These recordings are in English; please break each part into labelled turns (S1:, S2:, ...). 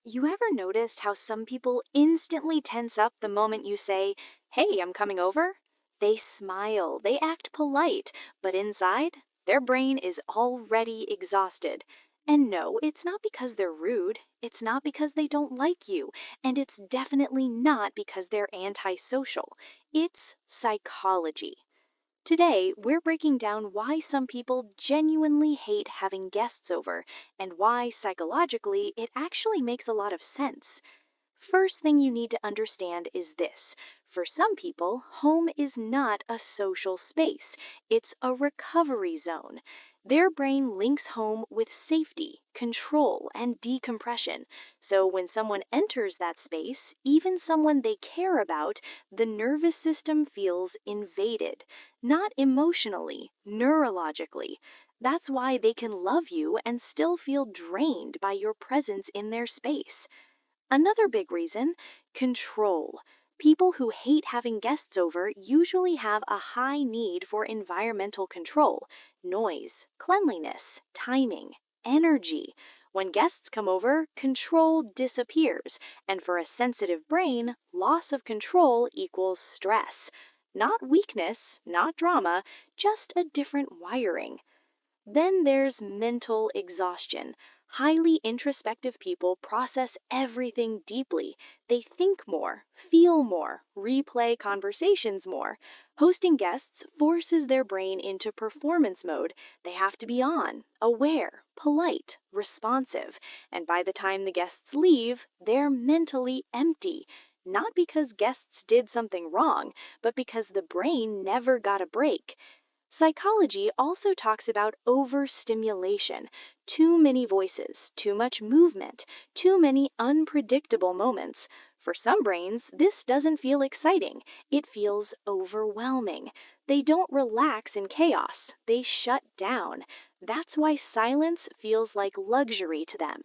S1: You ever noticed how some people instantly tense up the moment you say, "Hey, I'm coming over"? They smile, they act polite, but inside, their brain is already exhausted. And no, it's not because they're rude, it's not because they don't like you, and it's definitely not because they're antisocial. It's psychology. Today, we're breaking down why some people genuinely hate having guests over, and why psychologically it actually makes a lot of sense. First thing you need to understand is this. For some people, home is not a social space. It's a recovery zone. Their brain links home with safety, control, and decompression. So when someone enters that space, even someone they care about, the nervous system feels invaded. Not emotionally, neurologically. That's why they can love you and still feel drained by your presence in their space. Another big reason, control. People who hate having guests over usually have a high need for environmental control, noise, cleanliness, timing, energy. When guests come over, control disappears, and for a sensitive brain, loss of control equals stress. Not weakness, not drama, just a different wiring. Then there's mental exhaustion. Highly introspective people process everything deeply. They think more, feel more, replay conversations more. Hosting guests forces their brain into performance mode. They have to be on, aware, polite, responsive. And by the time the guests leave, they're mentally empty. Not because guests did something wrong, but because the brain never got a break. Psychology also talks about overstimulation, too many voices, too much movement, too many unpredictable moments. For some brains, this doesn't feel exciting. It feels overwhelming. They don't relax in chaos. They shut down. That's why silence feels like luxury to them.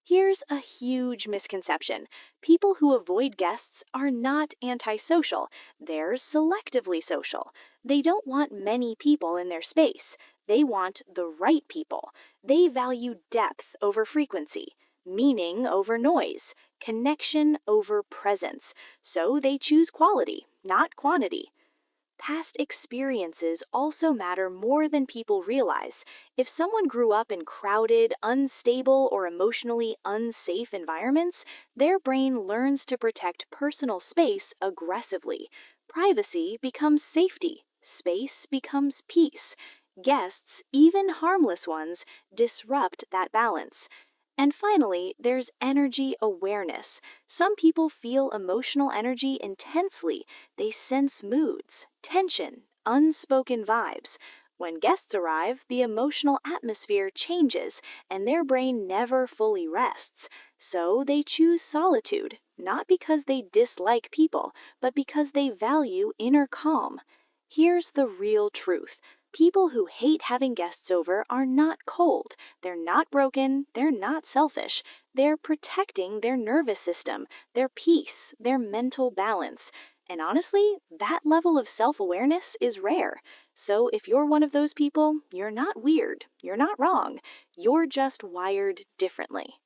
S1: Here's a huge misconception. People who avoid guests are not antisocial. They're selectively social. They don't want many people in their space. They want the right people. They value depth over frequency, meaning over noise, connection over presence. So they choose quality, not quantity. Past experiences also matter more than people realize. If someone grew up in crowded, unstable, or emotionally unsafe environments, their brain learns to protect personal space aggressively. Privacy becomes safety. Space becomes peace. Guests, even harmless ones, disrupt that balance. And finally, there's energy awareness. Some people feel emotional energy intensely. They sense moods, tension, unspoken vibes. When guests arrive, the emotional atmosphere changes, and their brain never fully rests. So they choose solitude, not because they dislike people, but because they value inner calm. Here's the real truth. People who hate having guests over are not cold. They're not broken. They're not selfish. They're protecting their nervous system, their peace, their mental balance. And honestly, that level of self-awareness is rare. So if you're one of those people, you're not weird. You're not wrong. You're just wired differently.